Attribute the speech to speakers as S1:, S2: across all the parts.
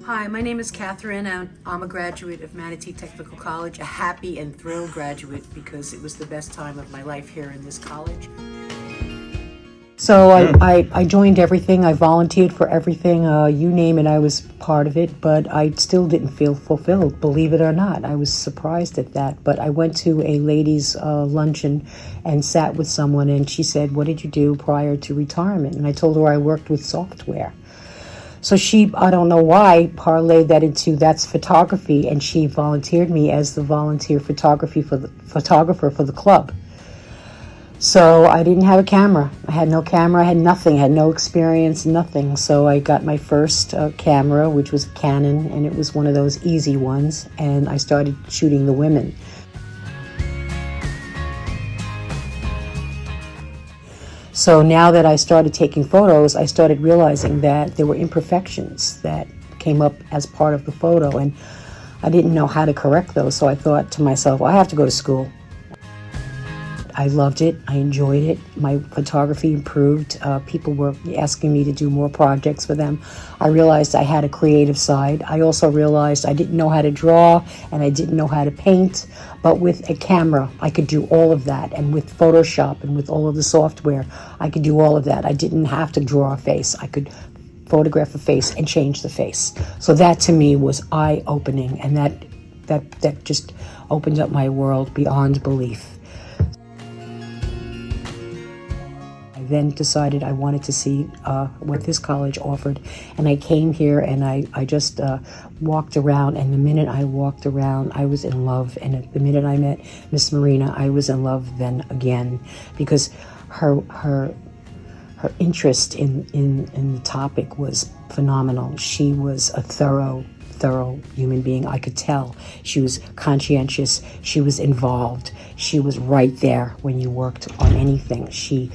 S1: Hi, my name is Catherine, and I'm a graduate of Manatee Technical College, a happy and thrilled graduate because it was the best time of my life here in this college. So I joined everything. I volunteered for everything. You name it, I was part of it, but I still didn't feel fulfilled, believe it or not. I was surprised at that. But I went to a ladies' luncheon and sat with someone, and she said, "What did you do prior to retirement?" And I told her I worked with software. So she, I don't know why, parlayed that into that's photography, and she volunteered me as the volunteer photographer for the club. So I didn't have a camera. I had no camera, I had nothing, I had no experience, nothing. So I got my first camera, which was a Canon, and it was one of those easy ones, and I started shooting the women. So now that I started taking photos, I started realizing that there were imperfections that came up as part of the photo, and I didn't know how to correct those. So I thought to myself, well, I have to go to school. I loved it. I enjoyed it. My photography improved. People were asking me to do more projects for them. I realized I had a creative side. I also realized I didn't know how to draw and I didn't know how to paint, but with a camera, I could do all of that. And with Photoshop and with all of the software, I could do all of that. I didn't have to draw a face. I could photograph a face and change the face. So that to me was eye-opening, and that just opened up my world beyond belief. Then decided I wanted to see what this college offered, and I came here and I just walked around, and the minute I walked around I was in love, and the minute I met Miss Marina I was in love then again, because her interest in the topic was phenomenal. She was a thorough human being. I could tell she was conscientious, she was involved, she was right there when you worked on anything. She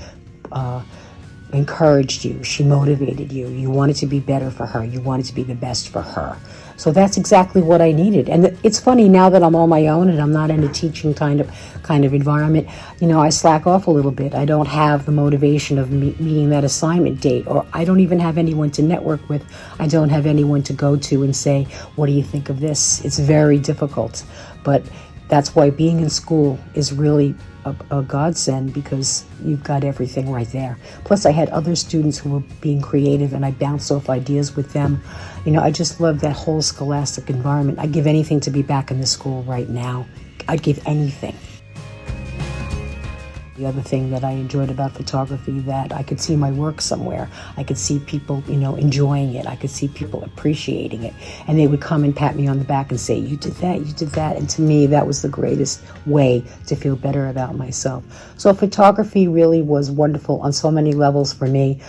S1: encouraged you, she motivated you. You wanted to be better for her, you wanted to be the best for her. So that's exactly what I needed. And it's funny, now that I'm on my own and I'm not in a teaching kind of environment, I slack off a little bit. I don't have the motivation of meeting that assignment date, or I don't even have anyone to network with. I don't have anyone to go to and say, what do you think of this? It's very difficult. But that's why being in school is really a godsend, because you've got everything right there. Plus I had other students who were being creative, and I bounced off ideas with them. I just love that whole scholastic environment. I'd give anything to be back in the school right now. I'd give anything. The other thing that I enjoyed about photography, that I could see my work somewhere. I could see people, enjoying it. I could see people appreciating it. And they would come and pat me on the back and say, you did that, you did that. And to me, that was the greatest way to feel better about myself. So photography really was wonderful on so many levels for me.